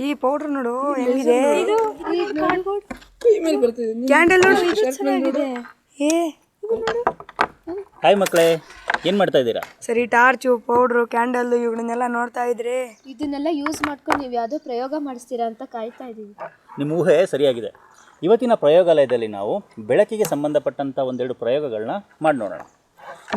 ಈ ಪೌಡರ್ ನೋಡು ಹೆಂಗಿದೆ. ಕ್ಯಾಂಡಲ್ ನೋಡು. ಏ ಹಾಯ್ ಮಕ್ಕಳೇ, ಏನು ಮಾಡ್ತಾ ಇದ್ದೀರಾ? ಸರಿ, ಟಾರ್ಚು, ಪೌಡ್ರು, ಕ್ಯಾಂಡಲ್ ಇವುಗಳನ್ನೆಲ್ಲ ನೋಡ್ತಾ ಇದ್ರೆ ಇದನ್ನೆಲ್ಲ ಯೂಸ್ ಮಾಡ್ಕೊಂಡು ನೀವು ಯಾವುದೋ ಪ್ರಯೋಗ ಮಾಡಿಸ್ತೀರಾ ಅಂತ ಕಾಯ್ತಾ ಇದ್ದೀವಿ. ನಿಮ್ಮ ಊಹೆ ಸರಿಯಾಗಿದೆ. ಇವತ್ತಿನ ಪ್ರಯೋಗಾಲಯದಲ್ಲಿ ನಾವು ಬೆಳಕಿಗೆ ಸಂಬಂಧಪಟ್ಟಂಥ ಒಂದೆರಡು ಪ್ರಯೋಗಗಳನ್ನ ಮಾಡಿ ನೋಡೋಣ.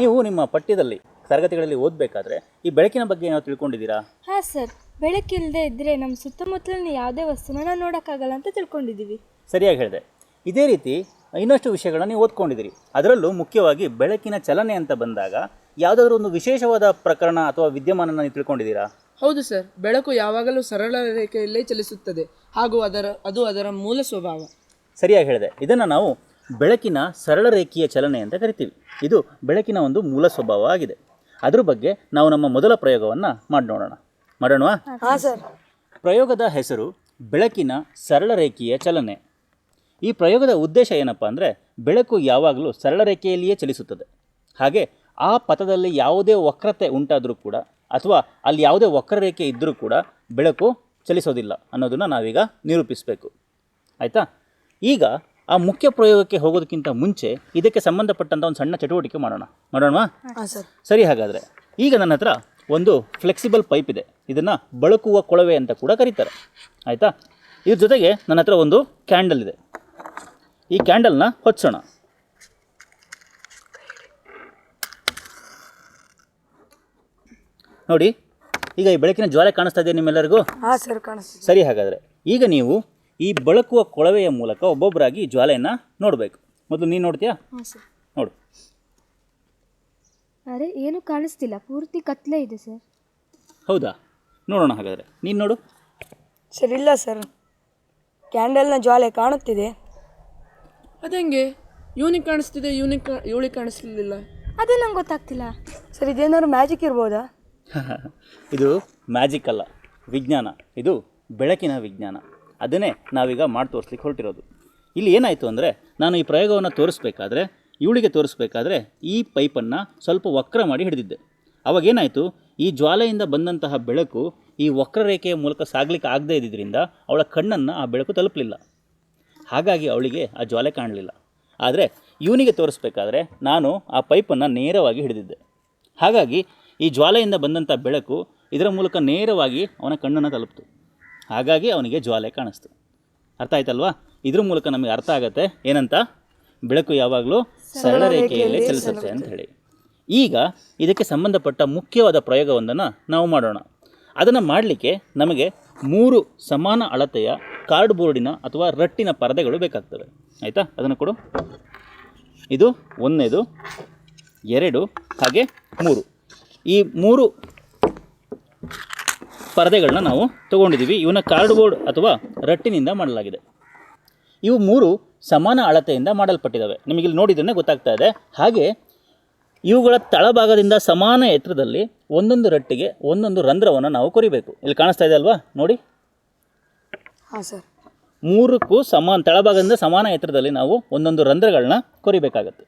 ನೀವು ನಿಮ್ಮ ಪಠ್ಯದಲ್ಲಿ ತರಗತಿಗಳಲ್ಲಿ ಓದಬೇಕಾದ್ರೆ ಈ ಬೆಳಕಿನ ಬಗ್ಗೆ ಏನೋ ತಿಳ್ಕೊಂಡಿದ್ದೀರಾ? ಹಾಂ ಸರ್, ಬೆಳಕಿಲ್ಲದೆ ಇದ್ದರೆ ನಮ್ಮ ಸುತ್ತಮುತ್ತಲಿನ ಯಾವುದೇ ವಸ್ತುನ ನಾವು ನೋಡೋಕ್ಕಾಗಲ್ಲ ಅಂತ ತಿಳ್ಕೊಂಡಿದ್ದೀವಿ. ಸರಿಯಾಗಿ ಹೇಳಿದೆ. ಇದೇ ರೀತಿ ಇನ್ನಷ್ಟು ವಿಷಯಗಳನ್ನ ನೀವು ಓದ್ಕೊಂಡಿದ್ದೀರಿ. ಅದರಲ್ಲೂ ಮುಖ್ಯವಾಗಿ ಬೆಳಕಿನ ಚಲನೆ ಅಂತ ಬಂದಾಗ ಯಾವುದಾದ್ರೂ ಒಂದು ವಿಶೇಷವಾದ ಪ್ರಕರಣ ಅಥವಾ ವಿದ್ಯಮಾನನ ನೀವು ತಿಳ್ಕೊಂಡಿದ್ದೀರಾ? ಹೌದು ಸರ್, ಬೆಳಕು ಯಾವಾಗಲೂ ಸರಳ ರೇಖೆಯಲ್ಲೇ ಚಲಿಸುತ್ತದೆ ಹಾಗೂ ಅದು ಅದರ ಮೂಲ ಸ್ವಭಾವ. ಸರಿಯಾಗಿ ಹೇಳಿದೆ. ಇದನ್ನು ನಾವು ಬೆಳಕಿನ ಸರಳ ರೇಖೀಯ ಚಲನೆ ಅಂತ ಕರಿತೀವಿ. ಇದು ಬೆಳಕಿನ ಒಂದು ಮೂಲ ಸ್ವಭಾವ ಆಗಿದೆ. ಅದ್ರ ಬಗ್ಗೆ ನಾವು ನಮ್ಮ ಮೊದಲ ಪ್ರಯೋಗವನ್ನು ಮಾಡೋಣವಾ? ಹಾಂ ಸರ್. ಪ್ರಯೋಗದ ಹೆಸರು ಬೆಳಕಿನ ಸರಳ ರೇಖೀಯ ಚಲನೆ. ಈ ಪ್ರಯೋಗದ ಉದ್ದೇಶ ಏನಪ್ಪ ಅಂದರೆ, ಬೆಳಕು ಯಾವಾಗಲೂ ಸರಳ ರೇಖೆಯಲ್ಲಿಯೇ ಚಲಿಸುತ್ತದೆ. ಹಾಗೆ ಆ ಪಥದಲ್ಲಿ ಯಾವುದೇ ವಕ್ರತೆ ಉಂಟಾದರೂ ಕೂಡ ಅಥವಾ ಅಲ್ಲಿ ಯಾವುದೇ ವಕ್ರರೇಖೆ ಇದ್ದರೂ ಕೂಡ ಬೆಳಕು ಚಲಿಸೋದಿಲ್ಲ ಅನ್ನೋದನ್ನು ನಾವೀಗ ನಿರೂಪಿಸಬೇಕು. ಆಯಿತಾ? ಈಗ ಆ ಮುಖ್ಯ ಪ್ರಯೋಗಕ್ಕೆ ಹೋಗೋದಕ್ಕಿಂತ ಮುಂಚೆ ಇದಕ್ಕೆ ಸಂಬಂಧಪಟ್ಟಂಥ ಒಂದು ಸಣ್ಣ ಚಟುವಟಿಕೆ ಮಾಡೋಣವಾ? ಸರಿ, ಹಾಗಾದರೆ ಈಗ ನನ್ನ ಹತ್ರ ಒಂದು ಫ್ಲೆಕ್ಸಿಬಲ್ ಪೈಪ್ ಇದೆ. ಇದನ್ನು ಬಳಕುವ ಕೊಳವೆ ಅಂತ ಕೂಡ ಕರೀತಾರೆ. ಆಯಿತಾ? ಇದ್ರ ಜೊತೆಗೆ ನನ್ನ ಹತ್ರ ಒಂದು ಕ್ಯಾಂಡಲ್ ಇದೆ. ಈ ಕ್ಯಾಂಡಲ್ನ ಹೊಚ್ಚೋಣ. ನೋಡಿ, ಈಗ ಈ ಬೆಳಕಿನ ಜ್ವಾಲೆ ಕಾಣಿಸ್ತಾ ಇದೆಯಾ ನಿಮ್ಮೆಲ್ಲರಿಗೂ? ಹಾಂ ಸರ್, ಕಾಣಿಸ್ತಿದೆ. ಸರಿ, ಹಾಗಾದರೆ ಈಗ ನೀವು ಈ ಬೆಳಕುವ ಕೊಳವೆಯ ಮೂಲಕ ಒಬ್ಬೊಬ್ಬರಾಗಿ ಜ್ವಾಲೆಯನ್ನು ನೋಡಬೇಕು. ಮೊದಲು ನೀನು ನೋಡ್ತೀಯಾ? ಹಾಂ ಸರ್. ನೋಡು. ಅರೆ, ಏನು ಕಾಣಿಸ್ತಿಲ್ಲ, ಪೂರ್ತಿ ಕತ್ಲೆ ಇದೆ ಸರ್. ಹೌದಾ? ನೋಡೋಣ ಹಾಗಾದರೆ. ನೀನು ನೋಡು. ಸರ್, ಇಲ್ಲ ಸರ್, ಕ್ಯಾಂಡಲ್ನ ಜ್ವಾಲೆ ಕಾಣುತ್ತಿದೆ. ಅದಂಗೆ ಇವನಿಗೆ ಕಾಣಿಸ್ತಿದೆ, ಇವಳಿಗೆ ಕಾಣಿಸ್ಲಿಲ್ಲ. ಅದೇ ನಂಗೆ ಗೊತ್ತಾಗ್ತಿಲ್ಲ ಸರ್. ಇದೇನಾದ್ರು ಮ್ಯಾಜಿಕ್ ಇರ್ಬೋದಾ? ಇದು ಮ್ಯಾಜಿಕ್ ಅಲ್ಲ, ವಿಜ್ಞಾನ. ಇದು ಬೆಳಕಿನ ವಿಜ್ಞಾನ. ಅದನ್ನೇ ನಾವೀಗ ಮಾಡಿ ತೋರಿಸ್ಲಿಕ್ಕೆ ಹೊರಟಿರೋದು. ಇಲ್ಲಿ ಏನಾಯಿತು ಅಂದರೆ, ನಾನು ಈ ಪ್ರಯೋಗವನ್ನು ಇವಳಿಗೆ ತೋರಿಸ್ಬೇಕಾದ್ರೆ ಈ ಪೈಪನ್ನು ಸ್ವಲ್ಪ ವಕ್ರ ಮಾಡಿ ಹಿಡಿದಿದ್ದೆ. ಅವಾಗೇನಾಯಿತು, ಈ ಜ್ವಾಲೆಯಿಂದ ಬಂದಂತಹ ಬೆಳಕು ಈ ವಕ್ರರೇಖೆಯ ಮೂಲಕ ಸಾಗಲಿಕ್ಕೆ ಆಗದೇ ಇದ್ದಿದ್ದರಿಂದ ಅವಳ ಕಣ್ಣನ್ನು ಆ ಬೆಳಕು ತಲುಪಲಿಲ್ಲ. ಹಾಗಾಗಿ ಅವಳಿಗೆ ಆ ಜ್ವಾಲೆ ಕಾಣಲಿಲ್ಲ. ಆದರೆ ಇವನಿಗೆ ತೋರಿಸ್ಬೇಕಾದ್ರೆ ನಾನು ಆ ಪೈಪನ್ನು ನೇರವಾಗಿ ಹಿಡಿದಿದ್ದೆ. ಹಾಗಾಗಿ ಈ ಜ್ವಾಲೆಯಿಂದ ಬಂದಂಥ ಬೆಳಕು ಇದರ ಮೂಲಕ ನೇರವಾಗಿ ಅವನ ಕಣ್ಣನ್ನು ತಲುಪಿತು. ಹಾಗಾಗಿ ಅವನಿಗೆ ಜ್ವಾಲೆ ಕಾಣಿಸ್ತು. ಅರ್ಥ ಆಯ್ತಲ್ವಾ? ಇದ್ರ ಮೂಲಕ ನಮಗೆ ಅರ್ಥ ಆಗುತ್ತೆ ಏನಂತ, ಬೆಳಕು ಯಾವಾಗಲೂ ಸರಳ ರೇಖೆಯಲ್ಲೇ ಚಲಿಸುತ್ತೆ ಅಂತ ಹೇಳಿ. ಈಗ ಇದಕ್ಕೆ ಸಂಬಂಧಪಟ್ಟ ಮುಖ್ಯವಾದ ಪ್ರಯೋಗವೊಂದನ್ನು ನಾವು ಮಾಡೋಣ. ಅದನ್ನು ಮಾಡಲಿಕ್ಕೆ ನಮಗೆ 3 ಸಮಾನ ಅಳತೆಯ ಕಾರ್ಡ್ಬೋರ್ಡಿನ ಅಥವಾ ರಟ್ಟಿನ ಪರದೆಗಳು ಬೇಕಾಗ್ತವೆ. ಆಯಿತಾ? ಅದನ್ನು ಕೊಡು. ಇದು 1ನೇದು, 2 ಹಾಗೆ 3. ಈ 3 ಪರದೆಗಳನ್ನ ನಾವು ತೊಗೊಂಡಿದ್ದೀವಿ. ಇವನ್ನ ಕಾರ್ಡ್ಬೋರ್ಡ್ ಅಥವಾ ರಟ್ಟಿನಿಂದ ಮಾಡಲಾಗಿದೆ. ಇವು 3 ಸಮಾನ ಅಳತೆಯಿಂದ ಮಾಡಲ್ಪಟ್ಟಿದ್ದಾವೆ. ನಿಮಗಿಲ್ಲಿ ನೋಡಿದ್ರೆ ಗೊತ್ತಾಗ್ತಾ ಇದೆ. ಹಾಗೆ ಇವುಗಳ ತಳಭಾಗದಿಂದ ಸಮಾನ ಎತ್ತರದಲ್ಲಿ ಒಂದೊಂದು ರಟ್ಟಿಗೆ ಒಂದೊಂದು ರಂಧ್ರವನ್ನು ನಾವು ಕೊರಿಬೇಕು. ಇಲ್ಲಿ ಕಾಣಿಸ್ತಾ ಇದೆ ಅಲ್ವಾ? ನೋಡಿ. ಹಾಂ ಸರ್. 3ಕ್ಕೂ ತಳಭಾಗದಿಂದ ಸಮಾನ ಎತ್ತರದಲ್ಲಿ ನಾವು ಒಂದೊಂದು ರಂಧ್ರಗಳನ್ನ ಕೊರಿಬೇಕಾಗತ್ತೆ.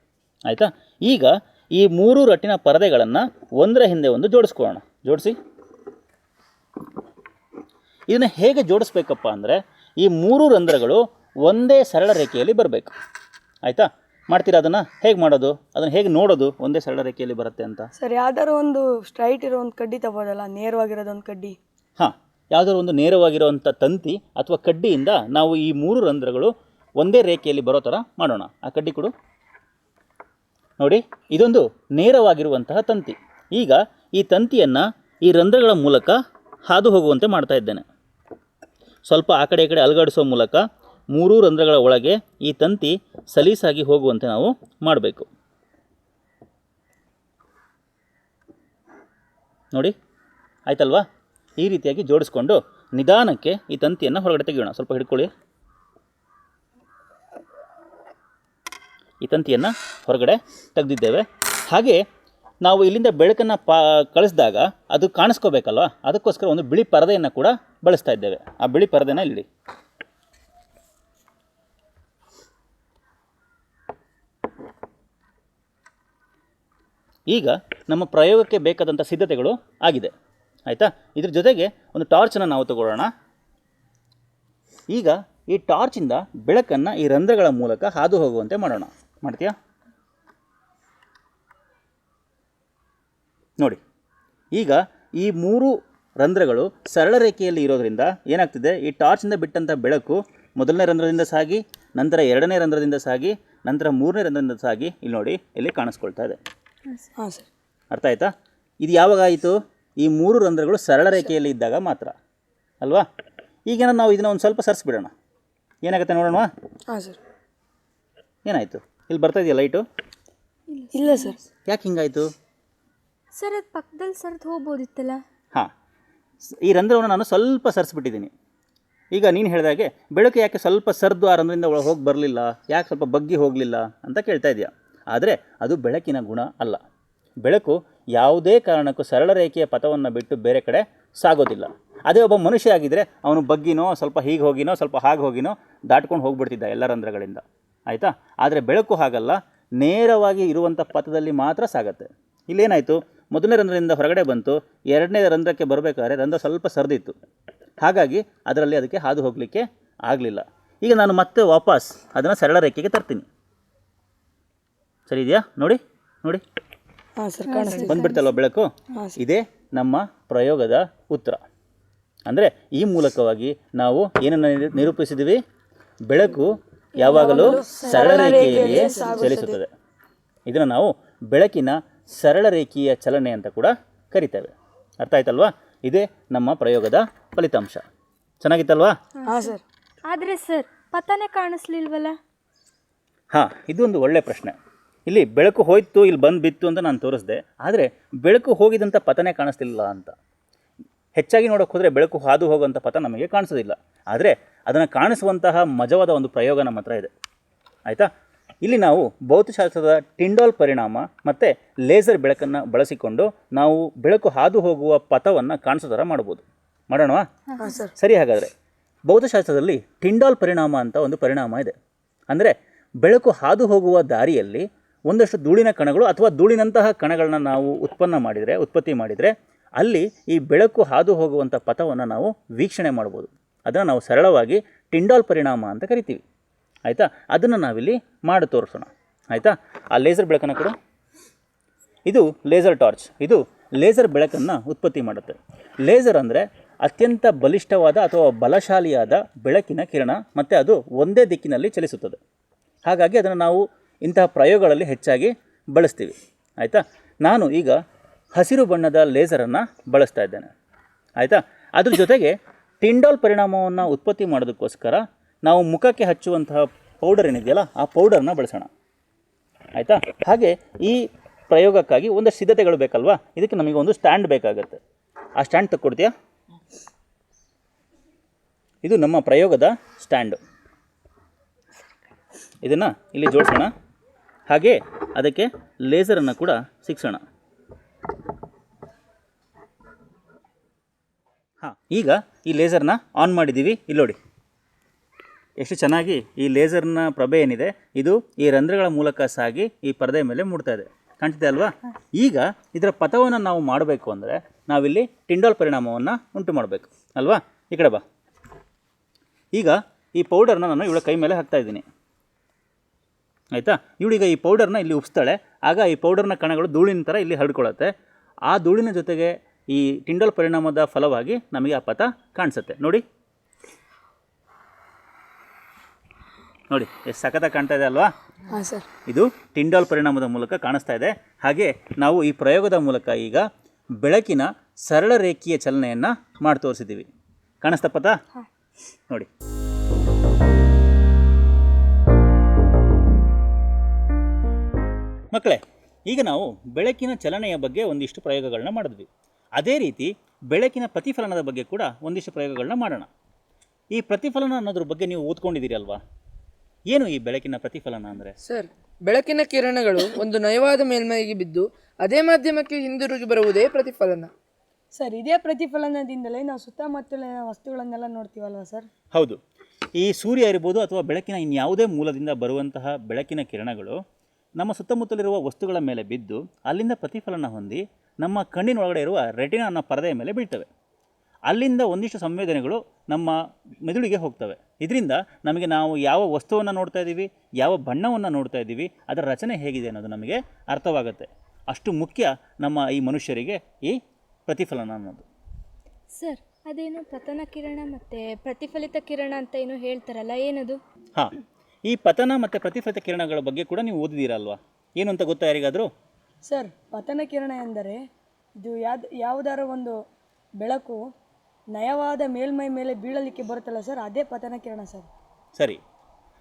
ಆಯಿತಾ? ಈಗ ಈ 3 ರಟ್ಟಿನ ಪರದೆಗಳನ್ನು ಒಂದರ ಹಿಂದೆ ಒಂದು ಜೋಡಿಸ್ಕೊಳ್ಳೋಣ. ಜೋಡಿಸಿ. ಇದನ್ನು ಹೇಗೆ ಜೋಡಿಸ್ಬೇಕಪ್ಪ ಅಂದರೆ, ಈ 3 ರಂಧ್ರಗಳು ಒಂದೇ ಸರಳ ರೇಖೆಯಲ್ಲಿ ಬರಬೇಕು. ಆಯಿತಾ? ಮಾಡ್ತೀರಾ? ಅದನ್ನು ಹೇಗೆ ಮಾಡೋದು, ಅದನ್ನು ಹೇಗೆ ನೋಡೋದು ಒಂದೇ ಸರಳ ರೇಖೆಯಲ್ಲಿ ಬರುತ್ತೆ ಅಂತ? ಸರ್, ಯಾವ್ದಾದ್ರು ಒಂದು ಸ್ಟ್ರೈಟ್ ಇರೋ ಒಂದು ಕಡ್ಡಿ ತಗೋದಲ್ಲ, ನೇರವಾಗಿರೋದೊಂದು ಕಡ್ಡಿ. ಹಾಂ, ಯಾವುದಾದ್ರು ಒಂದು ನೇರವಾಗಿರುವಂಥ ತಂತಿ ಅಥವಾ ಕಡ್ಡಿಯಿಂದ ನಾವು ಈ 3 ರಂಧ್ರಗಳು ಒಂದೇ ರೇಖೆಯಲ್ಲಿ ಬರೋ ಥರ ಮಾಡೋಣ. ಆ ಕಡ್ಡಿ ಕೊಡು. ನೋಡಿ, ಇದೊಂದು ನೇರವಾಗಿರುವಂತಹ ತಂತಿ. ಈಗ ಈ ತಂತಿಯನ್ನು ಈ ರಂಧ್ರಗಳ ಮೂಲಕ ಹಾದು ಹೋಗುವಂತೆ ಮಾಡ್ತಾ ಇದ್ದೇನೆ. ಸ್ವಲ್ಪ ಆ ಕಡೆ ಈ ಕಡೆ ಅಲುಗಾಡಿಸೋ ಮೂಲಕ 3 ರಂಧ್ರಗಳ ಒಳಗೆ ಈ ತಂತಿ ಸಲೀಸಾಗಿ ಹೋಗುವಂತೆ ನಾವು ಮಾಡಬೇಕು. ನೋಡಿ, ಆಯ್ತಲ್ವಾ? ಈ ರೀತಿಯಾಗಿ ಜೋಡಿಸ್ಕೊಂಡು ನಿಧಾನಕ್ಕೆ ಈ ತಂತಿಯನ್ನು ಹೊರಗಡೆ ತೆಗೆಯೋಣ. ಸ್ವಲ್ಪ ಹಿಡ್ಕೊಳ್ಳಿ. ಈ ತಂತಿಯನ್ನು ಹೊರಗಡೆ ತೆಗೆದಿದ್ದೇವೆ. ಹಾಗೆ ನಾವು ಇಲ್ಲಿಂದ ಬೆಳಕನ್ನು ಕಳಿಸಿದಾಗ ಅದು ಕಾಣಿಸ್ಕೋಬೇಕಲ್ವ, ಅದಕ್ಕೋಸ್ಕರ ಒಂದು ಬಿಳಿ ಪರದೆಯನ್ನು ಕೂಡ ಬಳಸ್ತಾ ಇದ್ದೇವೆ. ಆ ಬಿಳಿ ಪರದೆನ ಇಲ್ಲಿ ಈಗ ನಮ್ಮ ಪ್ರಯೋಗಕ್ಕೆ ಬೇಕಾದಂಥ ಸಿದ್ಧತೆಗಳು ಆಗಿದೆ. ಆಯಿತಾ? ಇದ್ರ ಜೊತೆಗೆ ಒಂದು ಟಾರ್ಚನ್ನು ನಾವು ತಗೊಳ್ಳೋಣ. ಈಗ ಈ ಟಾರ್ಚಿಂದ ಬೆಳಕನ್ನು ಈ ರಂಧ್ರಗಳ ಮೂಲಕ ಹಾದು ಹೋಗುವಂತೆ ಮಾಡೋಣ. ಮಾಡ್ತೀಯಾ? ನೋಡಿ, ಈಗ ಈ 3 ರಂಧ್ರಗಳು ಸರಳ ರೇಖೆಯಲ್ಲಿ ಇರೋದ್ರಿಂದ ಏನಾಗ್ತಿದೆ, ಈ ಟಾರ್ಚಿಂದ ಬಿಟ್ಟಂಥ ಬೆಳಕು ಮೊದಲನೇ ರಂಧ್ರದಿಂದ ಸಾಗಿ, ನಂತರ 2ನೇ ರಂಧ್ರದಿಂದ ಸಾಗಿ, ನಂತರ 3ನೇ ರಂಧ್ರದಿಂದ ಸಾಗಿ ಇಲ್ಲಿ ನೋಡಿ ಇಲ್ಲಿ ಕಾಣಿಸ್ಕೊಳ್ತಾ ಇದೆ. ಹಾಂ ಸರ್. ಅರ್ಥ ಆಯ್ತಾ? ಇದು ಯಾವಾಗ ಆಯಿತು? ಈ 3 ರಂಧ್ರಗಳು ಸರಳ ರೇಖೆಯಲ್ಲಿ ಇದ್ದಾಗ ಮಾತ್ರ ಅಲ್ವಾ? ಈಗ ನಾವು ಇದನ್ನು ಒಂದು ಸ್ವಲ್ಪ ಸರಿಸ್ಬಿಡೋಣ. ಏನಾಗುತ್ತೆ ನೋಡೋಣ. ಹಾಂ ಸರ್. ಏನಾಯಿತು? ಇಲ್ಲಿ ಬರ್ತಾ ಇದೆಯಾ ಲೈಟು? ಇಲ್ಲ ಸರ್. ಯಾಕೆ ಹಿಂಗಾಯಿತು? ಸರ್ ಅದು ಪಕ್ಕದಲ್ಲಿ ಸರ್ದು ಹೋಗ್ಬೋದಿತ್ತಲ್ಲ. ಹಾಂ, ಈ ರಂಧ್ರವನ್ನು ನಾನು ಸ್ವಲ್ಪ ಸರಿಸ್ಬಿಟ್ಟಿದ್ದೀನಿ. ಈಗ ನೀನು ಹೇಳಿದಾಗೆ ಬೆಳಕು ಯಾಕೆ ಸ್ವಲ್ಪ ಸರ್ದು ಆ ರಂಧ್ರದಿಂದ ಒಳಗೆ ಹೋಗಿ ಬರಲಿಲ್ಲ, ಯಾಕೆ ಸ್ವಲ್ಪ ಬಗ್ಗಿ ಹೋಗಲಿಲ್ಲ ಅಂತ ಕೇಳ್ತಾ ಇದೆಯಾ. ಆದರೆ ಅದು ಬೆಳಕಿನ ಗುಣ ಅಲ್ಲ. ಬೆಳಕು ಯಾವುದೇ ಕಾರಣಕ್ಕೂ ಸರಳ ರೇಖೆಯ ಪಥವನ್ನು ಬಿಟ್ಟು ಬೇರೆ ಕಡೆ ಸಾಗೋದಿಲ್ಲ. ಅದೇ ಒಬ್ಬ ಮನುಷ್ಯ ಆಗಿದ್ದರೆ ಅವನು ಬಗ್ಗಿನೋ ಸ್ವಲ್ಪ ಹೀಗೆ ಹೋಗಿನೋ ಸ್ವಲ್ಪ ಹಾಗೆ ಹೋಗಿನೋ ದಾಟ್ಕೊಂಡು ಹೋಗ್ಬಿಡ್ತಿದ್ದ ಎಲ್ಲ ರಂಧ್ರಗಳಿಂದ. ಆಯಿತಾ? ಆದರೆ ಬೆಳಕು ಹಾಗಲ್ಲ, ನೇರವಾಗಿ ಇರುವಂಥ ಪಥದಲ್ಲಿ ಮಾತ್ರ ಸಾಗತ್ತೆ. ಇಲ್ಲೇನಾಯಿತು, ಮೊದಲನೇ ರಂಧ್ರದಿಂದ ಹೊರಗಡೆ ಬಂತು, 2ನೇ ರಂಧ್ರಕ್ಕೆ ಬರಬೇಕಾದ್ರೆ ರಂಧ್ರ ಸ್ವಲ್ಪ ಸರಿದಿತ್ತು, ಹಾಗಾಗಿ ಅದರಲ್ಲಿ ಅದಕ್ಕೆ ಹಾದು ಹೋಗಲಿಕ್ಕೆ ಆಗಲಿಲ್ಲ. ಈಗ ನಾನು ಮತ್ತೆ ವಾಪಸ್ ಅದನ್ನು ಸರಳ ರೇಖೆಗೆ ತರ್ತೀನಿ. ಸರಿ ಇದೆಯಾ? ನೋಡಿ ನೋಡಿ, ಹಾಂ ಸರ್, ಕಾಣಿಸ್ತಿದೆ. ಬಂದುಬಿಡ್ತಲ್ವ ಬೆಳಕು. ಇದೇ ನಮ್ಮ ಪ್ರಯೋಗದ ಉತ್ತರ. ಅಂದರೆ ಈ ಮೂಲಕವಾಗಿ ನಾವು ಏನನ್ನು ನಿರೂಪಿಸಿದ್ದೀವಿ? ಬೆಳಕು ಯಾವಾಗಲೂ ಸರಳ ರೇಖೆಯಲ್ಲಿಯೇ ಚಲಿಸುತ್ತದೆ. ಇದನ್ನು ನಾವು ಬೆಳಕಿನ ಸರಳ ರೇಖೀಯ ಚಲನೆ ಅಂತ ಕೂಡ ಕರಿತೇವೆ. ಅರ್ಥ ಆಯ್ತಲ್ವಾ? ಇದೇ ನಮ್ಮ ಪ್ರಯೋಗದ ಫಲಿತಾಂಶ. ಚೆನ್ನಾಗಿತ್ತಲ್ವಾ? ಹಾಂ ಸರ್. ಆದರೆ ಸರ್ ಪತನೇ ಕಾಣಿಸ್ಲಿಲ್ವಲ್ಲ. ಹಾಂ, ಇದೊಂದು ಒಳ್ಳೆಯ ಪ್ರಶ್ನೆ. ಇಲ್ಲಿ ಬೆಳಕು ಹೋಯ್ತು, ಇಲ್ಲಿ ಬಂದು ಬಿತ್ತು ಅಂತ ನಾನು ತೋರಿಸಿದೆ. ಆದರೆ ಬೆಳಕು ಹೋಗಿದಂಥ ಪಥನೇ ಕಾಣಿಸ್ತಿಲ್ಲ ಅಂತ. ಹೆಚ್ಚಾಗಿ ನೋಡೋಕೆ ಹೋದರೆ ಬೆಳಕು ಹಾದು ಹೋಗುವಂಥ ಪಥ ನಮಗೆ ಕಾಣಿಸೋದಿಲ್ಲ. ಆದರೆ ಅದನ್ನು ಕಾಣಿಸುವಂತಹ ಮಜವಾದ ಒಂದು ಪ್ರಯೋಗ ನಮ್ಮ ಹತ್ರ ಇದೆ. ಆಯಿತಾ? ಇಲ್ಲಿ ನಾವು ಭೌತಶಾಸ್ತ್ರದ ಟಿಂಡಾಲ್ ಪರಿಣಾಮ ಮತ್ತು ಲೇಸರ್ ಬೆಳಕನ್ನು ಬಳಸಿಕೊಂಡು ನಾವು ಬೆಳಕು ಹಾದು ಹೋಗುವ ಪಥವನ್ನು ಕಾಣಿಸೋ ಥರ ಮಾಡ್ಬೋದು. ಮಾಡೋಣವಾ? ಸರಿ, ಹಾಗಾದರೆ ಭೌತಶಾಸ್ತ್ರದಲ್ಲಿ ಟಿಂಡಾಲ್ ಪರಿಣಾಮ ಅಂತ ಒಂದು ಪರಿಣಾಮ ಇದೆ. ಅಂದರೆ ಬೆಳಕು ಹಾದು ಹೋಗುವ ದಾರಿಯಲ್ಲಿ ಒಂದಷ್ಟು ಧೂಳಿನ ಕಣಗಳು ಅಥವಾ ಧೂಳಿನಂತಹ ಕಣಗಳನ್ನ ನಾವು ಉತ್ಪತ್ತಿ ಮಾಡಿದರೆ ಅಲ್ಲಿ ಈ ಬೆಳಕು ಹಾದು ಹೋಗುವಂಥ ಪಥವನ್ನು ನಾವು ವೀಕ್ಷಣೆ ಮಾಡ್ಬೋದು. ಅದನ್ನು ನಾವು ಸರಳವಾಗಿ ಟಿಂಡಾಲ್ ಪರಿಣಾಮ ಅಂತ ಕರಿತೀವಿ. ಆಯಿತಾ? ಅದನ್ನು ನಾವಿಲ್ಲಿ ಮಾಡಿ ತೋರಿಸೋಣ. ಆಯಿತಾ? ಆ ಲೇಸರ್ ಬೆಳಕನ್ನು ಕೊಡು. ಇದು ಲೇಸರ್ ಟಾರ್ಚ್. ಇದು ಲೇಸರ್ ಬೆಳಕನ್ನು ಉತ್ಪತ್ತಿ ಮಾಡುತ್ತೆ. ಲೇಸರ್ ಅಂದರೆ ಅತ್ಯಂತ ಬಲಿಷ್ಠವಾದ ಅಥವಾ ಬಲಶಾಲಿಯಾದ ಬೆಳಕಿನ ಕಿರಣ, ಮತ್ತು ಅದು ಒಂದೇ ದಿಕ್ಕಿನಲ್ಲಿ ಚಲಿಸುತ್ತದೆ. ಹಾಗಾಗಿ ಅದನ್ನು ನಾವು ಇಂತಹ ಪ್ರಯೋಗಗಳಲ್ಲಿ ಹೆಚ್ಚಾಗಿ ಬಳಸ್ತೀವಿ. ಆಯಿತಾ? ನಾನು ಈಗ ಹಸಿರು ಬಣ್ಣದ ಲೇಸರನ್ನು ಬಳಸ್ತಾ ಇದ್ದೇನೆ. ಆಯಿತಾ? ಅದ್ರ ಜೊತೆಗೆ ಟಿಂಡಾಲ್ ಪರಿಣಾಮವನ್ನು ಉತ್ಪತ್ತಿ ಮಾಡೋದಕ್ಕೋಸ್ಕರ ನಾವು ಮುಖಕ್ಕೆ ಹಚ್ಚುವಂತಹ ಪೌಡರ್ ಏನಿದೆಯಲ್ಲ, ಆ ಪೌಡರ್ನ ಬಳಸೋಣ. ಆಯಿತಾ? ಹಾಗೆ ಈ ಪ್ರಯೋಗಕ್ಕಾಗಿ ಒಂದಷ್ಟು ಸಿದ್ಧತೆಗಳು ಬೇಕಲ್ವಾ? ಇದಕ್ಕೆ ನಮಗೆ ಒಂದು ಸ್ಟ್ಯಾಂಡ್ ಬೇಕಾಗುತ್ತೆ. ಆ ಸ್ಟ್ಯಾಂಡ್ ತಕ್ಕೊಡ್ತೀಯಾ? ಇದು ನಮ್ಮ ಪ್ರಯೋಗದ ಸ್ಟ್ಯಾಂಡು. ಇದನ್ನು ಇಲ್ಲಿ ಜೋಡಿಸೋಣ. ಹಾಗೆ ಅದಕ್ಕೆ ಲೇಸರನ್ನು ಕೂಡ ಸಿಕ್ಸೋಣ. ಹಾಂ, ಈಗ ಈ ಲೇಸರ್ನ ಆನ್ ಮಾಡಿದ್ದೀವಿ. ಇಲ್ಲಿ ನೋಡಿ ಎಷ್ಟು ಚೆನ್ನಾಗಿ ಈ ಲೇಸರ್ನ ಪ್ರಭೆ ಏನಿದೆ ಇದು ಈ ರಂಧ್ರಗಳ ಮೂಲಕ ಸಾಗಿ ಈ ಪರದೆ ಮೇಲೆ ಮೂಡ್ತಾ ಇದೆ. ಕಾಣ್ತಿದೆ ಅಲ್ವಾ? ಈಗ ಇದರ ಪಥವನ್ನು ನಾವು ಮಾಡಬೇಕು ಅಂದರೆ ನಾವಿಲ್ಲಿ ಟಿಂಡಾಲ್ ಪರಿಣಾಮವನ್ನು ಉಂಟು ಮಾಡಬೇಕು ಅಲ್ವಾ? ಈ ಕಡೆ ಬಾ. ಈಗ ಈ ಪೌಡರ್ನ ನಾನು ಇವಳ ಕೈ ಮೇಲೆ ಹಾಕ್ತಾ ಇದ್ದೀನಿ. ಆಯಿತಾ? ಇವಳೀಗ ಈ ಪೌಡರ್ನ ಇಲ್ಲಿ ಉಪ್ಸ್ತಾಳೆ. ಆಗ ಈ ಪೌಡರ್ನ ಕಣಗಳು ಧೂಳಿನ ಥರ ಇಲ್ಲಿ ಹರಡ್ಕೊಳ್ಳುತ್ತೆ. ಆ ಧೂಳಿನ ಜೊತೆಗೆ ಈ ಟಿಂಡಾಲ್ ಪರಿಣಾಮದ ಫಲವಾಗಿ ನಮಗೆ ಆ ಪಥ ಕಾಣಿಸುತ್ತೆ. ನೋಡಿ ನೋಡಿ ಎಷ್ಟು ಸಖತ್ತಾಗಿ ಕಾಣ್ತಾ ಇದೆ ಅಲ್ವಾ? ಹಾಂ ಸರ್. ಇದು ಟಿಂಡಾಲ್ ಪರಿಣಾಮದ ಮೂಲಕ ಕಾಣಿಸ್ತಾ ಇದೆ. ಹಾಗೆ ನಾವು ಈ ಪ್ರಯೋಗದ ಮೂಲಕ ಈಗ ಬೆಳಕಿನ ಸರಳ ರೇಖೀಯ ಚಲನೆಯನ್ನು ಮಾಡಿ ತೋರಿಸಿದ್ದೀವಿ. ಕಾಣಿಸ್ತಾ ಪಥ? ನೋಡಿ. ಮಕ್ಕಳೇ, ಈಗ ನಾವು ಬೆಳಕಿನ ಚಲನೆಯ ಬಗ್ಗೆ ಒಂದಿಷ್ಟು ಪ್ರಯೋಗಗಳನ್ನ ಮಾಡಿದ್ವಿ. ಅದೇ ರೀತಿ ಬೆಳಕಿನ ಪ್ರತಿಫಲನದ ಬಗ್ಗೆ ಕೂಡ ಒಂದಿಷ್ಟು ಪ್ರಯೋಗಗಳನ್ನ ಮಾಡೋಣ. ಈ ಪ್ರತಿಫಲನ ಅನ್ನೋದ್ರ ಬಗ್ಗೆ ನೀವು ಓದ್ಕೊಂಡಿದ್ದೀರಿ ಅಲ್ವಾ? ಏನು ಈ ಬೆಳಕಿನ ಪ್ರತಿಫಲನ ಅಂದರೆ? ಸರ್, ಬೆಳಕಿನ ಕಿರಣಗಳು ಒಂದು ನಯವಾದ ಮೇಲ್ಮೈಗೆ ಬಿದ್ದು ಅದೇ ಮಾಧ್ಯಮಕ್ಕೆ ಹಿಂದಿರುಗಿ ಬರುವುದೇ ಪ್ರತಿಫಲನ. ಸರ್, ಇದೇ ಪ್ರತಿಫಲನದಿಂದಲೇ ನಾವು ಸುತ್ತಮುತ್ತಲಿನ ವಸ್ತುಗಳನ್ನೆಲ್ಲ ನೋಡ್ತೀವಲ್ವ ಸರ್? ಹೌದು. ಈ ಸೂರ್ಯ ಇರ್ಬೋದು ಅಥವಾ ಬೆಳಕಿನ ಇನ್ಯಾವುದೇ ಮೂಲದಿಂದ ಬರುವಂತಹ ಬೆಳಕಿನ ಕಿರಣಗಳು ನಮ್ಮ ಸುತ್ತಮುತ್ತಲಿರುವ ವಸ್ತುಗಳ ಮೇಲೆ ಬಿದ್ದು ಅಲ್ಲಿಂದ ಪ್ರತಿಫಲನ ಹೊಂದಿ ನಮ್ಮ ಕಣ್ಣಿನೊಳಗಡೆ ಇರುವ ರೆಟಿನಾ ಅನ್ನೋ ಪರದೆಯ ಮೇಲೆ ಬೀಳ್ತವೆ. ಅಲ್ಲಿಂದ ಒಂದಿಷ್ಟು ಸಂವೇದನೆಗಳು ನಮ್ಮ ಮೆದುಳಿಗೆ ಹೋಗ್ತವೆ. ಇದರಿಂದ ನಮಗೆ ನಾವು ಯಾವ ವಸ್ತುವನ್ನು ನೋಡ್ತಾ ಇದ್ದೀವಿ, ಯಾವ ಬಣ್ಣವನ್ನು ನೋಡ್ತಾ ಇದ್ದೀವಿ, ಅದರ ರಚನೆ ಹೇಗಿದೆ ಅನ್ನೋದು ನಮಗೆ ಅರ್ಥವಾಗುತ್ತೆ. ಅಷ್ಟು ಮುಖ್ಯ ನಮ್ಮ ಈ ಮನುಷ್ಯರಿಗೆ ಈ ಪ್ರತಿಫಲನ ಅನ್ನೋದು. ಸರ್, ಅದೇನು ಪತನ ಕಿರಣ ಮತ್ತು ಪ್ರತಿಫಲಿತ ಕಿರಣ ಅಂತ ಏನೋ ಹೇಳ್ತಾರಲ್ಲ, ಏನದು? ಹಾಂ, ಈ ಪತನ ಮತ್ತು ಪ್ರತಿಫಲಿತ ಕಿರಣಗಳ ಬಗ್ಗೆ ಕೂಡ ನೀವು ಓದಿದ್ದೀರಲ್ವಾ? ಏನು ಅಂತ ಗೊತ್ತಾ ಯಾರಿಗಾದರೂ? ಸರ್, ಪತನ ಕಿರಣ ಎಂದರೆ ಇದು ಯಾವುದಾರ ಒಂದು ಬೆಳಕು ನಯವಾದ ಮೇಲ್ಮೈ ಮೇಲೆ ಬೀಳಲಿಕ್ಕೆ ಬರುತ್ತಲ್ಲ ಸರ್, ಅದೇ ಪತನ ಕಿರಣ ಸರ್. ಸರಿ.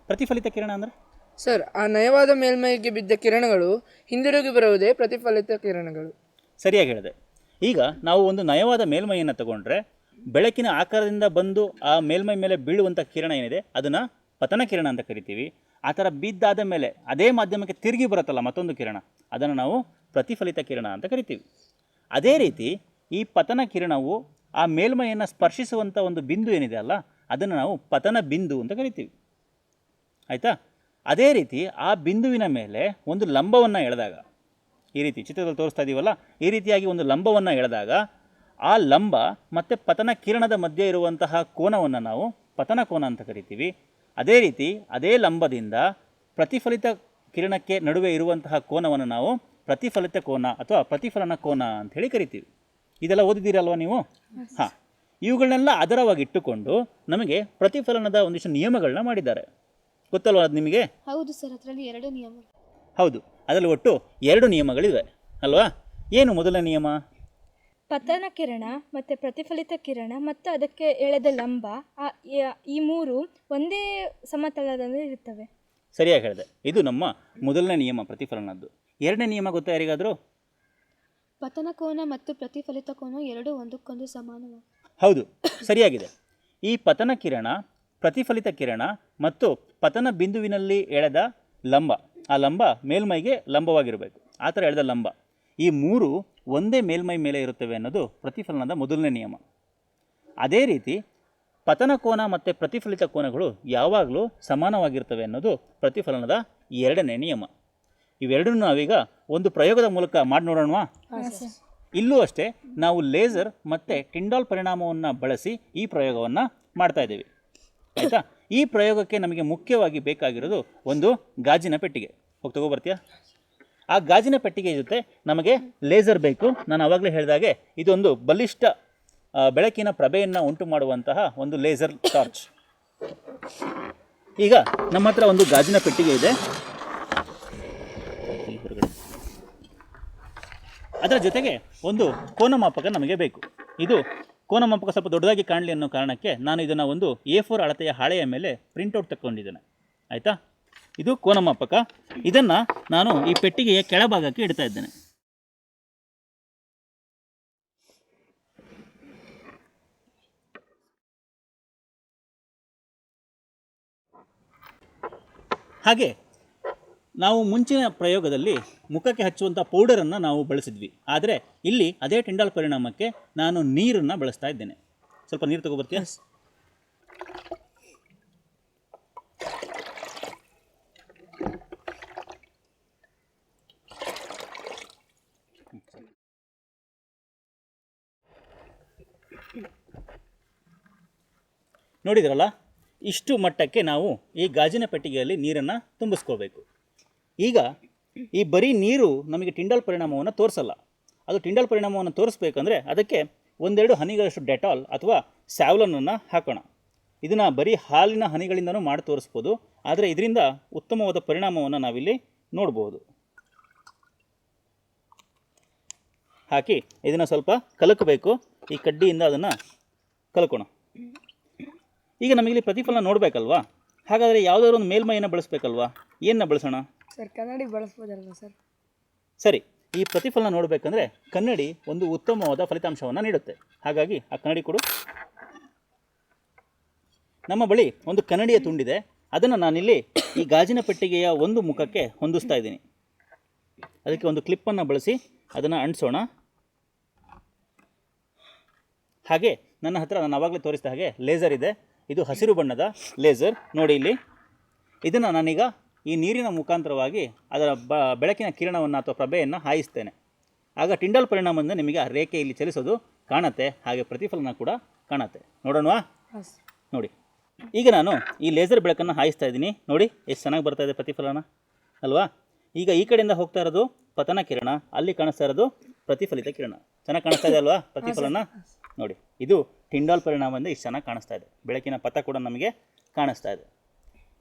ಪ್ರತಿಫಲಿತ ಕಿರಣ ಅಂದರೆ? ಸರ್, ಆ ನಯವಾದ ಮೇಲ್ಮೈಗೆ ಬಿದ್ದ ಕಿರಣಗಳು ಹಿಂದಿರುಗಿ ಬರುವುದೇ ಪ್ರತಿಫಲಿತ ಕಿರಣಗಳು. ಸರಿಯಾಗಿ ಹೇಳಿದೆ. ಈಗ ನಾವು ಒಂದು ನಯವಾದ ಮೇಲ್ಮೈಯನ್ನು ತಗೊಂಡ್ರೆ ಬೆಳಕಿನ ಆಕಾರದಿಂದ ಬಂದು ಆ ಮೇಲ್ಮೈ ಮೇಲೆ ಬೀಳುವಂಥ ಕಿರಣ ಏನಿದೆ ಅದನ್ನು ಪತನ ಕಿರಣ ಅಂತ ಕರಿತೀವಿ. ಆ ಥರ ಬಿದ್ದಾದ ಮೇಲೆ ಅದೇ ಮಾಧ್ಯಮಕ್ಕೆ ತಿರುಗಿ ಬರುತ್ತಲ್ಲ ಮತ್ತೊಂದು ಕಿರಣ, ಅದನ್ನು ನಾವು ಪ್ರತಿಫಲಿತ ಕಿರಣ ಅಂತ ಕರಿತೀವಿ. ಅದೇ ರೀತಿ ಈ ಪತನ ಕಿರಣವು ಆ ಮೇಲ್ಮೈಯನ್ನು ಸ್ಪರ್ಶಿಸುವಂಥ ಒಂದು ಬಿಂದು ಏನಿದೆ ಅಲ್ಲ, ಅದನ್ನು ನಾವು ಪತನ ಬಿಂದು ಅಂತ ಕರಿತೀವಿ. ಆಯಿತಾ? ಅದೇ ರೀತಿ ಆ ಬಿಂದುವಿನ ಮೇಲೆ ಒಂದು ಲಂಬವನ್ನು ಎಳೆದಾಗ, ಈ ರೀತಿ ಚಿತ್ರದಲ್ಲಿ ತೋರಿಸ್ತಾ ಇದ್ದೀವಲ್ಲ, ಈ ರೀತಿಯಾಗಿ ಒಂದು ಲಂಬವನ್ನು ಎಳೆದಾಗ ಆ ಲಂಬ ಮತ್ತು ಪತನ ಕಿರಣದ ಮಧ್ಯೆ ಇರುವಂತಹ ಕೋನವನ್ನು ನಾವು ಪತನ ಕೋನ ಅಂತ ಕರಿತೀವಿ. ಅದೇ ರೀತಿ ಅದೇ ಲಂಬದಿಂದ ಪ್ರತಿಫಲಿತ ಕಿರಣಕ್ಕೆ ನಡುವೆ ಇರುವಂತಹ ಕೋನವನ್ನು ನಾವು ಪ್ರತಿಫಲಿತ ಕೋನ ಅಥವಾ ಪ್ರತಿಫಲನ ಕೋನ ಅಂಥೇಳಿ ಕರಿತೀವಿ. ಇದೆಲ್ಲ ಓದಿದ್ದೀರಲ್ವ ನೀವು? ಹಾಂ, ಇವುಗಳನ್ನೆಲ್ಲ ಆಧಾರವಾಗಿ ಇಟ್ಟುಕೊಂಡು ನಮಗೆ ಪ್ರತಿಫಲನದ ಒಂದಿಷ್ಟು ನಿಯಮಗಳನ್ನ ಮಾಡಿದ್ದಾರೆ. ಗೊತ್ತಲ್ವ ಅದು ನಿಮಗೆ? ಹೌದು ಸರ್, ಅದರಲ್ಲಿ 2 ನಿಯಮ. ಹೌದು, ಅದರಲ್ಲಿ ಒಟ್ಟು 2 ನಿಯಮಗಳಿವೆ ಅಲ್ವಾ? ಏನು ಮೊದಲನೇ ನಿಯಮ? ಪತನ ಕಿರಣ ಮತ್ತು ಪ್ರತಿಫಲಿತ ಕಿರಣ ಮತ್ತು ಅದಕ್ಕೆ ಎಳೆದ ಲಂಬ, ಈ 3 ಒಂದೇ ಸಮತಲದಲ್ಲಿ ಇರುತ್ತವೆ. ಸರಿಯಾಗಿ ಹೇಳಿದೆ. ಇದು ನಮ್ಮ ಮೊದಲನೇ ನಿಯಮ ಪ್ರತಿಫಲನದ್ದು. 2ನೇ ನಿಯಮ ಗೊತ್ತಾ ಯಾರಿಗಾದರೂ? ಪತನ ಕೋನ ಮತ್ತು ಪ್ರತಿಫಲಿತ ಕೋನ 2 ಒಂದಕ್ಕೊಂದು ಸಮಾನವಾಗಿ. ಹೌದು, ಸರಿಯಾಗಿದೆ. ಈ ಪತನ ಕಿರಣ, ಪ್ರತಿಫಲಿತ ಕಿರಣ ಮತ್ತು ಪತನ ಬಿಂದುವಿನಲ್ಲಿ ಎಳೆದ ಲಂಬ, ಆ ಲಂಬ ಮೇಲ್ಮೈಗೆ ಲಂಬವಾಗಿರಬೇಕು, ಆ ಥರ ಎಳೆದ ಲಂಬ, ಈ 3 ಒಂದೇ ಮೇಲ್ಮೈ ಮೇಲೆ ಇರುತ್ತವೆ ಅನ್ನೋದು ಪ್ರತಿಫಲನದ ಮೊದಲನೇ ನಿಯಮ. ಅದೇ ರೀತಿ ಪತನ ಕೋನ ಮತ್ತು ಪ್ರತಿಫಲಿತ ಕೋನಗಳು ಯಾವಾಗಲೂ ಸಮಾನವಾಗಿರ್ತವೆ ಅನ್ನೋದು ಪ್ರತಿಫಲನದ 2ನೇ ನಿಯಮ. ಇವೆರಡನ್ನೂ ನಾವೀಗ ಒಂದು ಪ್ರಯೋಗದ ಮೂಲಕ ಮಾಡಿ ನೋಡೋಣವಾ? ಇಲ್ಲೂ ಅಷ್ಟೇ, ನಾವು ಲೇಸರ್ ಮತ್ತು ಟಿಂಡಾಲ್ ಪರಿಣಾಮವನ್ನು ಬಳಸಿ ಈ ಪ್ರಯೋಗವನ್ನು ಮಾಡ್ತಾ ಇದ್ದೀವಿ. ಆಯಿತಾ? ಈ ಪ್ರಯೋಗಕ್ಕೆ ನಮಗೆ ಮುಖ್ಯವಾಗಿ ಬೇಕಾಗಿರೋದು ಒಂದು ಗಾಜಿನ ಪೆಟ್ಟಿಗೆ. ಹೋಗಿ ತಗೋಬರ್ತೀಯಾ? ಆ ಗಾಜಿನ ಪೆಟ್ಟಿಗೆ ಜೊತೆ ನಮಗೆ ಲೇಸರ್ ಬೇಕು. ನಾನು ಆವಾಗಲೇ ಹೇಳಿದಾಗೆ ಇದೊಂದು ಬಲಿಷ್ಠ ಬೆಳಕಿನ ಪ್ರಭೆಯನ್ನು ಉಂಟು ಮಾಡುವಂತಹ ಒಂದು ಲೇಸರ್ ಟಾರ್ಚ್. ಈಗ ನಮ್ಮ ಹತ್ರ ಒಂದು ಗಾಜಿನ ಪೆಟ್ಟಿಗೆ ಇದೆ. ಅದರ ಜೊತೆಗೆ ಒಂದು ಕೋನಮಾಪಕ ನಮಗೆ ಬೇಕು. ಇದು ಕೋನಮಾಪಕ ಸ್ವಲ್ಪ ದೊಡ್ಡದಾಗಿ ಕಾಣಲಿ ಅನ್ನೋ ಕಾರಣಕ್ಕೆ ನಾನು ಇದನ್ನು ಒಂದು A4 ಅಳತೆಯ ಹಾಳೆಯ ಮೇಲೆ ಪ್ರಿಂಟೌಟ್ ತಗೊಂಡಿದ್ದೇನೆ. ಆಯಿತಾ? ಇದು ಕೋನಮಾಪಕ. ಇದನ್ನು ನಾನು ಈ ಪೆಟ್ಟಿಗೆಯ ಕೆಳಭಾಗಕ್ಕೆ ಇಡ್ತಾ ಇದ್ದೇನೆ. ಹಾಗೆ ನಾವು ಮುಂಚಿನ ಪ್ರಯೋಗದಲ್ಲಿ ಮುಖಕ್ಕೆ ಹಚ್ಚುವಂಥ ಪೌಡರನ್ನು ನಾವು ಬಳಸಿದ್ವಿ. ಆದರೆ ಇಲ್ಲಿ ಅದೇ ಟಿಂಡಾಲ್ ಪರಿಣಾಮಕ್ಕೆ ನಾನು ನೀರನ್ನು ಬಳಸ್ತಾ ಇದ್ದೇನೆ. ಸ್ವಲ್ಪ ನೀರು ತಗೋಬರ್ತೀಯಾ? ನೋಡಿದ್ರಲ್ಲ, ಇಷ್ಟು ಮಟ್ಟಕ್ಕೆ ನಾವು ಈ ಗಾಜಿನ ಪೆಟ್ಟಿಗೆಯಲ್ಲಿ ನೀರನ್ನು ತುಂಬಿಸ್ಕೋಬೇಕು. ಈಗ ಈ ಬರೀ ನೀರು ನಮಗೆ ಟಿಂಡಾಲ್ ಪರಿಣಾಮವನ್ನು ತೋರಿಸಲ್ಲ. ಅದು ಟಿಂಡಾಲ್ ಪರಿಣಾಮವನ್ನು ತೋರಿಸ್ಬೇಕಂದ್ರೆ ಅದಕ್ಕೆ 1-2 ಹನಿಗಳಷ್ಟು ಡೆಟಾಲ್ ಅಥವಾ ಸ್ಯಾವ್ಲನನ್ನು ಹಾಕೋಣ. ಇದನ್ನು ಬರೀ ಹಾಲಿನ ಹನಿಗಳಿಂದನೂ ಮಾಡಿ ತೋರಿಸ್ಬೋದು, ಆದರೆ ಇದರಿಂದ ಉತ್ತಮವಾದ ಪರಿಣಾಮವನ್ನು ನಾವಿಲ್ಲಿ ನೋಡ್ಬೋದು. ಹಾಕಿ ಇದನ್ನು ಸ್ವಲ್ಪ ಕಲಕಬೇಕು. ಈ ಕಡ್ಡಿಯಿಂದ ಅದನ್ನು ಕಲಕೋಣ. ಈಗ ನಮಗಿಲ್ಲಿ ಪ್ರತಿಫಲನ ನೋಡಬೇಕಲ್ವಾ? ಹಾಗಾದರೆ ಯಾವುದಾದ್ರು ಒಂದು ಮೇಲ್ಮೈಯನ್ನು ಬಳಸಬೇಕಲ್ವಾ? ಏನನ್ನ ಬಳಸೋಣ ಸರ್? ಕನ್ನಡಿ ಬಳಸ್ಬೋದಲ್ವ ಸರ್? ಸರಿ, ಈ ಪ್ರತಿಫಲನ ನೋಡಬೇಕಂದ್ರೆ ಕನ್ನಡಿ ಒಂದು ಉತ್ತಮವಾದ ಫಲಿತಾಂಶವನ್ನು ನೀಡುತ್ತೆ. ಹಾಗಾಗಿ ಆ ಕನ್ನಡಿ ಕೊಡು. ನಮ್ಮ ಬಳಿ ಒಂದು ಕನ್ನಡಿಯ ತುಂಡಿದೆ. ಅದನ್ನು ನಾನಿಲ್ಲಿ ಈ ಗಾಜಿನ ಪೆಟ್ಟಿಗೆಯ ಒಂದು ಮುಖಕ್ಕೆ ಹೊಂದಿಸ್ತಾ ಇದ್ದೀನಿ. ಅದಕ್ಕೆ ಒಂದು ಕ್ಲಿಪ್ಪನ್ನು ಬಳಸಿ ಅದನ್ನು ಅಂಟಿಸೋಣ. ಹಾಗೆ ನನ್ನ ಹತ್ರ ನಾನು ಆವಾಗಲೇ ತೋರಿಸಿದ ಹಾಗೆ ಲೇಸರ್ ಇದೆ. ಇದು ಹಸಿರು ಬಣ್ಣದ ಲೇಸರ್. ನೋಡಿ ಇಲ್ಲಿ, ಇದನ್ನು ನಾನೀಗ ಈ ನೀರಿನ ಮುಖಾಂತರವಾಗಿ ಅದರ ಬೆಳಕಿನ ಕಿರಣವನ್ನು ಅಥವಾ ಪ್ರಭೆಯನ್ನು ಹಾಯಿಸ್ತೇನೆ. ಆಗ ಟಿಂಡಾಲ್ ಪರಿಣಾಮದಿಂದ ನಿಮಗೆ ಆ ರೇಖೆ ಇಲ್ಲಿ ಚಲಿಸೋದು ಕಾಣುತ್ತೆ, ಹಾಗೆ ಪ್ರತಿಫಲನ ಕೂಡ ಕಾಣುತ್ತೆ. ನೋಡೋಣವಾ? ಹಾಂ ಸರ್. ನೋಡಿ, ಈಗ ನಾನು ಈ ಲೇಸರ್ ಬೆಳಕನ್ನು ಹಾಯಿಸ್ತಾ ಇದ್ದೀನಿ. ನೋಡಿ ಎಷ್ಟು ಚೆನ್ನಾಗಿ ಬರ್ತಾ ಇದೆ ಪ್ರತಿಫಲನ ಅಲ್ವಾ? ಈಗ ಈ ಕಡೆಯಿಂದ ಹೋಗ್ತಾ ಇರೋದು ಪತನ ಕಿರಣ, ಅಲ್ಲಿ ಕಾಣಿಸ್ತಾ ಇರೋದು ಪ್ರತಿಫಲಿತ ಕಿರಣ. ಚೆನ್ನಾಗಿ ಕಾಣಿಸ್ತಾ ಇದೆ ಅಲ್ವಾ ಪ್ರತಿಫಲನ? ನೋಡಿ, ಇದು ಟಿಂಡಾಲ್ ಪರಿಣಾಮದಿಂದ ಇಷ್ಟು ಚೆನ್ನಾಗಿ ಕಾಣಿಸ್ತಾ ಇದೆ. ಬೆಳಕಿನ ಪಥ ಕೂಡ ನಮಗೆ ಕಾಣಿಸ್ತಾ ಇದೆ.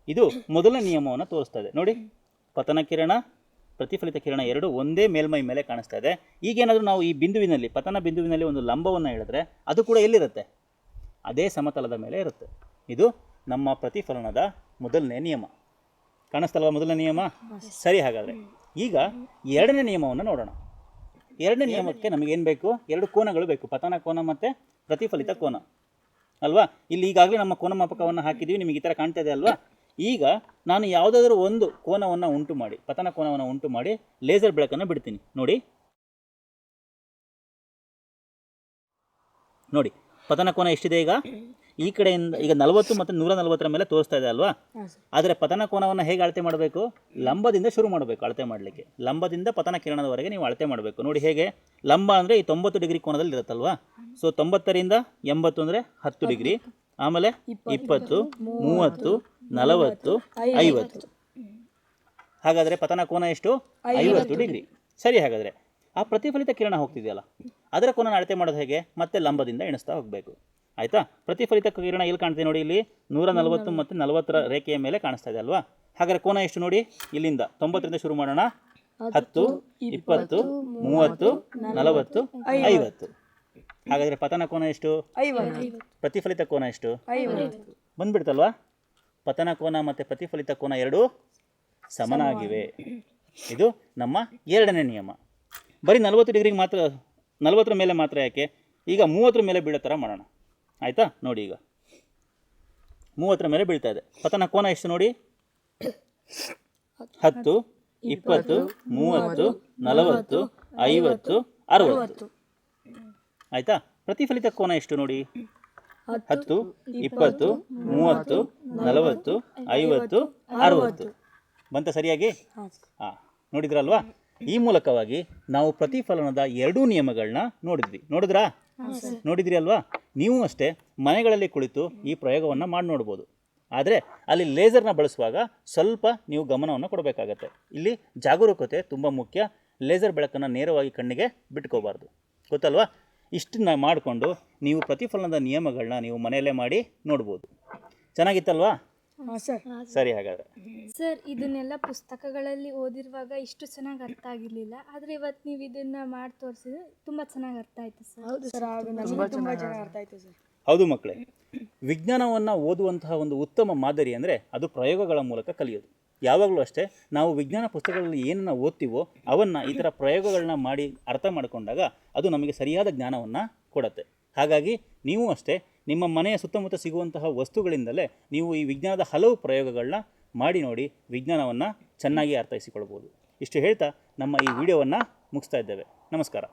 ಇದು ಮೊದಲನೇ ನಿಯಮವನ್ನು ತೋರಿಸ್ತಾ ಇದೆ. ನೋಡಿ, ಪತನ ಕಿರಣ ಪ್ರತಿಫಲಿತ ಕಿರಣ ಎರಡು ಒಂದೇ ಮೇಲ್ಮೈ ಮೇಲೆ ಕಾಣಿಸ್ತಾ ಇದೆ. ಈಗೇನಾದರೂ ನಾವು ಈ ಬಿಂದುವಿನಲ್ಲಿ, ಪತನ ಬಿಂದುವಿನಲ್ಲಿ ಒಂದು ಲಂಬವನ್ನು ಹೇಳಿದ್ರೆ ಅದು ಕೂಡ ಎಲ್ಲಿರುತ್ತೆ? ಅದೇ ಸಮತಲದ ಮೇಲೆ ಇರುತ್ತೆ. ಇದು ನಮ್ಮ ಪ್ರತಿಫಲನದ ಮೊದಲನೇ ನಿಯಮ. ಕಾಣಿಸ್ತಲ್ವ ಮೊದಲನೇ ನಿಯಮ? ಸರಿ, ಹಾಗಾದರೆ ಈಗ ಎರಡನೇ ನಿಯಮವನ್ನು ನೋಡೋಣ. ಎರಡನೇ ನಿಯಮಕ್ಕೆ ನಮಗೇನು ಬೇಕು? ಎರಡು ಕೋನಗಳು ಬೇಕು, ಪತನ ಕೋನ ಮತ್ತು ಪ್ರತಿಫಲಿತ ಕೋನ ಅಲ್ವಾ? ಇಲ್ಲಿ ಈಗಾಗಲೇ ನಮ್ಮ ಕೋನ ಮಾಪಕವನ್ನು ಹಾಕಿದ್ದೀವಿ, ನಿಮಗೆ ಈ ಥರ ಕಾಣ್ತಾ ಇದೆ ಅಲ್ವಾ? ಈಗ ನಾನು ಯಾವುದಾದ್ರೂ ಒಂದು ಕೋನವನ್ನು ಉಂಟು ಮಾಡಿ, ಪತನ ಕೋನವನ್ನು ಉಂಟು ಮಾಡಿ ಲೇಸರ್ ಬೆಳಕನ್ನು ಬಿಡ್ತೀನಿ. ನೋಡಿ ನೋಡಿ ಪತನ ಕೋನ ಎಷ್ಟಿದೆ ಈಗ? ಈ ಕಡೆಯಿಂದ ಈಗ 40 ಮತ್ತು 140 ಮೇಲೆ ತೋರಿಸ್ತಾ ಇದೆ ಅಲ್ವಾ? ಆದರೆ ಪತನ ಕೋನವನ್ನು ಹೇಗೆ ಅಳತೆ ಮಾಡಬೇಕು? ಲಂಬದಿಂದ ಶುರು ಮಾಡಬೇಕು ಅಳತೆ ಮಾಡಲಿಕ್ಕೆ. ಲಂಬದಿಂದ ಪತನ ಕಿರಣದವರೆಗೆ ನೀವು ಅಳತೆ ಮಾಡಬೇಕು. ನೋಡಿ ಹೇಗೆ? ಲಂಬ ಅಂದರೆ ಈ 90 ಡಿಗ್ರಿ ಕೋನದಲ್ಲಿ ಇರುತ್ತಲ್ವಾ? ಸೊ 90ರಿಂದ 80 ಅಂದರೆ 10 ಡಿಗ್ರಿ, ಆಮೇಲೆ 20, 30, 40, 50. ಹಾಗಾದರೆ ಪತನ ಕೋನ ಎಷ್ಟು? 50 ಡಿಗ್ರಿ. ಸರಿ, ಹಾಗಾದರೆ ಆ ಪ್ರತಿಫಲಿತ ಕಿರಣ ಹೋಗ್ತಿದೆಯಲ್ಲ, ಅದರ ಕೋನ ಅಳತೆ ಮಾಡೋದು ಹೇಗೆ? ಮತ್ತೆ ಲಂಬದಿಂದ ಎಣಿಸ್ತಾ ಹೋಗಬೇಕು. ಆಯಿತಾ? ಪ್ರತಿಫಲಿತ ಕಿರಣ ಎಲ್ಲಿ ಕಾಣ್ತಿದೆ ನೋಡಿ, ಇಲ್ಲಿ 140 ಮತ್ತು 40 ರೇಖೆಯ ಮೇಲೆ ಕಾಣಿಸ್ತಾ ಇದೆ ಅಲ್ವಾ? ಹಾಗಾದರೆ ಕೋನ ಎಷ್ಟು ನೋಡಿ? ಇಲ್ಲಿಂದ 90ರಿಂದ ಶುರು ಮಾಡೋಣ. 10, 20, 30, 40, 50. ಹಾಗಾದರೆ ಪತನ ಕೋನ ಎಷ್ಟು? 50. ಪ್ರತಿಫಲಿತ ಕೋನ ಎಷ್ಟು? 50. ಬಂದ್ಬಿಡ್ತಲ್ವಾ? ಪತನ ಕೋನ ಮತ್ತು ಪ್ರತಿಫಲಿತ ಕೋನ ಎರಡೂ ಸಮನಾಗಿವೆ. ಇದು ನಮ್ಮ ಎರಡನೇ ನಿಯಮ. ಬರೀ 40 ಡಿಗ್ರಿಗೆ ಮಾತ್ರ, 40ರ ಮೇಲೆ ಮಾತ್ರ ಯಾಕೆ? ಈಗ 30ರ ಮೇಲೆ ಬೀಳೋ ಥರ ಮಾಡೋಣ. ಆಯಿತಾ? ನೋಡಿ, ಈಗ 30ರ ಮೇಲೆ ಬೀಳ್ತಾ ಇದೆ. ಪತನ ಕೋನ ಎಷ್ಟು ನೋಡಿ? 10, 20, 30, 40, 50, 60. ಆಯಿತಾ? ಪ್ರತಿಫಲಿತ ಕೋನ ಎಷ್ಟು ನೋಡಿ? 10, 20, 30, 40, 50, 60. ಬಂತ ಸರಿಯಾಗಿ? ಹಾಂ, ನೋಡಿದ್ರಲ್ವಾ? ಈ ಮೂಲಕವಾಗಿ ನಾವು ಪ್ರತಿಫಲನದ ಎರಡೂ ನಿಯಮಗಳನ್ನ ನೋಡಿದ್ರಿ ಅಲ್ವಾ? ನೀವು ಅಷ್ಟೇ ಮನೆಗಳಲ್ಲಿ ಕುಳಿತು ಈ ಪ್ರಯೋಗವನ್ನು ಮಾಡಿ ನೋಡ್ಬೋದು. ಆದರೆ ಅಲ್ಲಿ ಲೇಸರ್ನ ಬಳಸುವಾಗ ಸ್ವಲ್ಪ ನೀವು ಗಮನವನ್ನು ಕೊಡಬೇಕಾಗತ್ತೆ. ಇಲ್ಲಿ ಜಾಗರೂಕತೆ ತುಂಬ ಮುಖ್ಯ. ಲೇಸರ್ ಬೆಳಕನ್ನು ನೇರವಾಗಿ ಕಣ್ಣಿಗೆ ಬಿಟ್ಕೋಬಾರ್ದು, ಗೊತ್ತಲ್ವಾ? ಇಷ್ಟನ್ನ ಮಾಡಿಕೊಂಡು ನೀವು ಪ್ರತಿಫಲನದ ನಿಯಮಗಳನ್ನ ನೀವು ಮನೆಯಲ್ಲೇ ಮಾಡಿ ನೋಡ್ಬೋದು. ಚೆನ್ನಾಗಿತ್ತಲ್ವಾ? ಸರಿ, ಹಾಗಾದರೆ ಸರ್, ಇದನ್ನೆಲ್ಲ ಪುಸ್ತಕಗಳಲ್ಲಿ ಓದಿರುವಾಗ ಇಷ್ಟು ಚೆನ್ನಾಗಿ ಅರ್ಥ ಆಗಿರಲಿಲ್ಲ. ಆದರೆ ಇವತ್ತು ನೀವು ಇದನ್ನು ಮಾಡಿ ತೋರಿಸಿದ್ರೆ ತುಂಬ ಚೆನ್ನಾಗಿ ಅರ್ಥ ಆಯಿತು ಸರ್. ಹೌದು ಸರ್, ತುಂಬ ಚೆನ್ನಾಗಿ ಅರ್ಥ ಆಯಿತು ಸರ್. ಹೌದು ಮಕ್ಕಳೇ, ವಿಜ್ಞಾನವನ್ನು ಓದುವಂತಹ ಒಂದು ಉತ್ತಮ ಮಾದರಿ ಅಂದರೆ ಅದು ಪ್ರಯೋಗಗಳ ಮೂಲಕ ಕಲಿಯೋದು. ಯಾವಾಗಲೂ ಅಷ್ಟೇ, ನಾವು ವಿಜ್ಞಾನ ಪುಸ್ತಕಗಳಲ್ಲಿ ಏನನ್ನು ಓದ್ತೀವೋ ಅವನ್ನು ಈ ಥರ ಪ್ರಯೋಗಗಳನ್ನ ಮಾಡಿ ಅರ್ಥ ಮಾಡಿಕೊಂಡಾಗ ಅದು ನಮಗೆ ಸರಿಯಾದ ಜ್ಞಾನವನ್ನು ಕೊಡುತ್ತೆ. ಹಾಗಾಗಿ ನೀವು ಅಷ್ಟೇ ನಿಮ್ಮ ಮನೆಯ ಸುತ್ತಮುತ್ತ ಸಿಗುವಂತಹ ವಸ್ತುಗಳಿಂದಲೇ ನೀವು ಈ ವಿಜ್ಞಾನದ ಹಲವು ಪ್ರಯೋಗಗಳನ್ನ ಮಾಡಿ ನೋಡಿ ವಿಜ್ಞಾನವನ್ನು ಚೆನ್ನಾಗಿ ಅರ್ಥೈಸಿಕೊಳ್ಬೋದು. ಇಷ್ಟು ಹೇಳ್ತಾ ನಮ್ಮ ಈ ವಿಡಿಯೋವನ್ನು ಮುಗಿಸ್ತಾ ಇದ್ದೇವೆ. ನಮಸ್ಕಾರ.